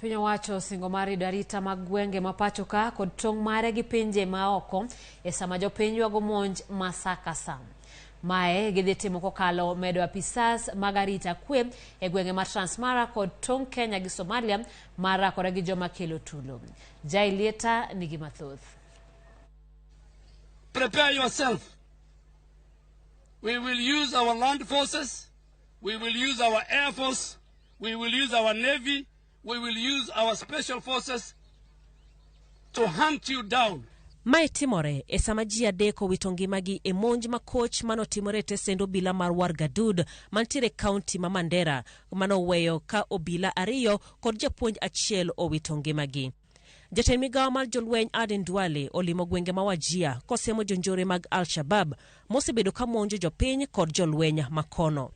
Piny owacho singo mar rido arita mag gwenge mapacho ka kod tong' mare gi pinje maoko e sama jopiny ywago monj masaka. Mae gidhi timo kokalo medo apisas mag arita kwe e gwenge ma Transmara kod tong' Kenya gi Somalia marakore gi joma kelo tulo. Jailieta nigi mathoth. Prepare yourself. We will use our land forces, we will use our air force, we will use our navy, we will use our special forces to hunt you down. Mae timore e sama ji adek owito ngimagi e monj makoch manotimore te sendo obila mar Wargadud mantiere kaunti ma Mandera manoweyo ka obila ariyo kod japuonj achiel owito ngimagi. Jatend migawo mar jolweny Aden Duale olimo gwenge ma Wajia kosiemo jonjore mag Al-shabaab mosebedo ka monjo jopiny kod jolweny makono.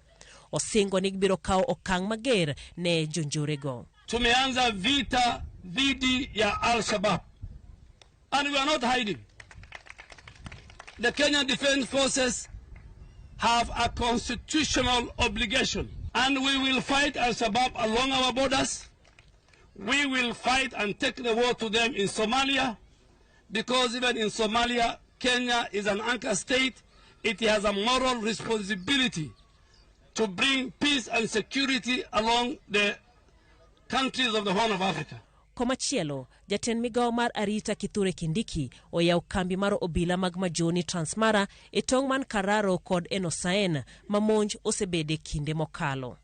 Osingo ni gibiro kawo okang' mager ne jonjorego. Tumeanza vita dhidi ya Al-shabaab. And we are not hiding. The Kenyan Defense Forces have a constitutional obligation, and we will fight Al-shabaab along our borders. We will fight and take the war to them in Somalia, because even in Somalia, Kenya is an anchor state. It has a moral responsibility to bring peace and security along the countries of the Horn of Africa. Komachielo, jatend migawo mar arita Kithure Kindiki oyaw kambi mar obila mag majoni Transmara e tong' man Kararo kod Enosaen mamonj osebede kinde mokalo.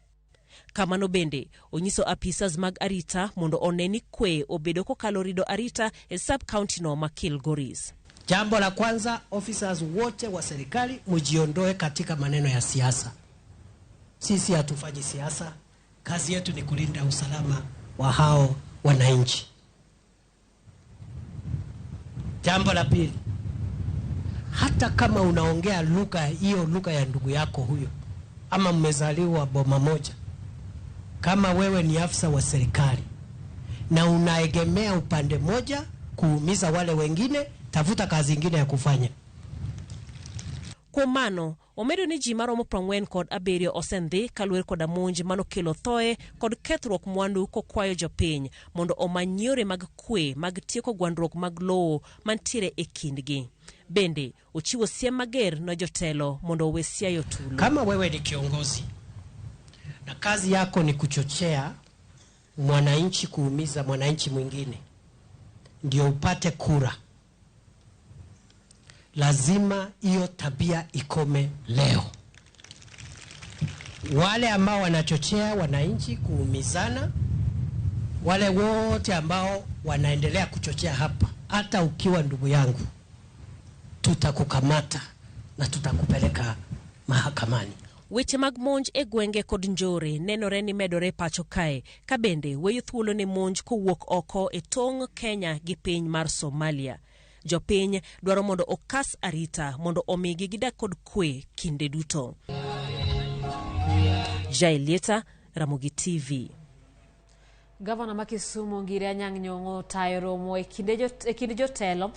Kamano bende, onyiso apisas mag arita mondo oneni kwe obedo kokalo rido arita e sub-county no ma Kilgoris. Jambo la kwanza, officers wote wa serikali mujiondoe katika maneno ya siasa. Sisi hatufanyi siasa, kazi yetu ni kulinda usalama wa hao wananchi. Jambo la pili, hata kama unaongea lugha ya ndugu yako huyo, ama mmezaliwa boma moja, kama wewe ni afisa wa serikali na unaegemea upande moja kuumiza wale wengine, tafuta kazi ingine ya kufanya. Kuom mano, omedo ni ji maromo 40 kod 7 osendhi kaluwore kod monj manokelo thoe kod kethruok mwandu kokwayo jopiny mondo omany yore mag kwe mag tieko gwandruok mag lowo mantiere e kindgi. Bende, ochiwo siem mager na jotelo mondo owe siayo tulo. Kama wewe ni kiongozi na kazi yako ni kuchochea mwananchi kuumiza mwananchi mwingine ndio upate kura, lazima hiyo tabia ikome leo. Wale ambao wanachochea wananchi kuumizana, wale wote ambao wanaendelea kuchochea hapa, hata ukiwa ndugu yangu, tutakukamata na tutakupeleka mahakamani. Weche mag monj e gwenge kod njore nenore ni medore pacho kae, ka bende weyo thuolo ni monj kowuok oko e tong' Kenya gi piny mar Somalia. Jopiny dwaro mondo okas arita mondo omigi gidak kod kwe kinde duto. Jailieta, Ramogi TV. Gavana ma Kisumu Ngire Anyang' Nyong'o tayo romo e kinde jotelo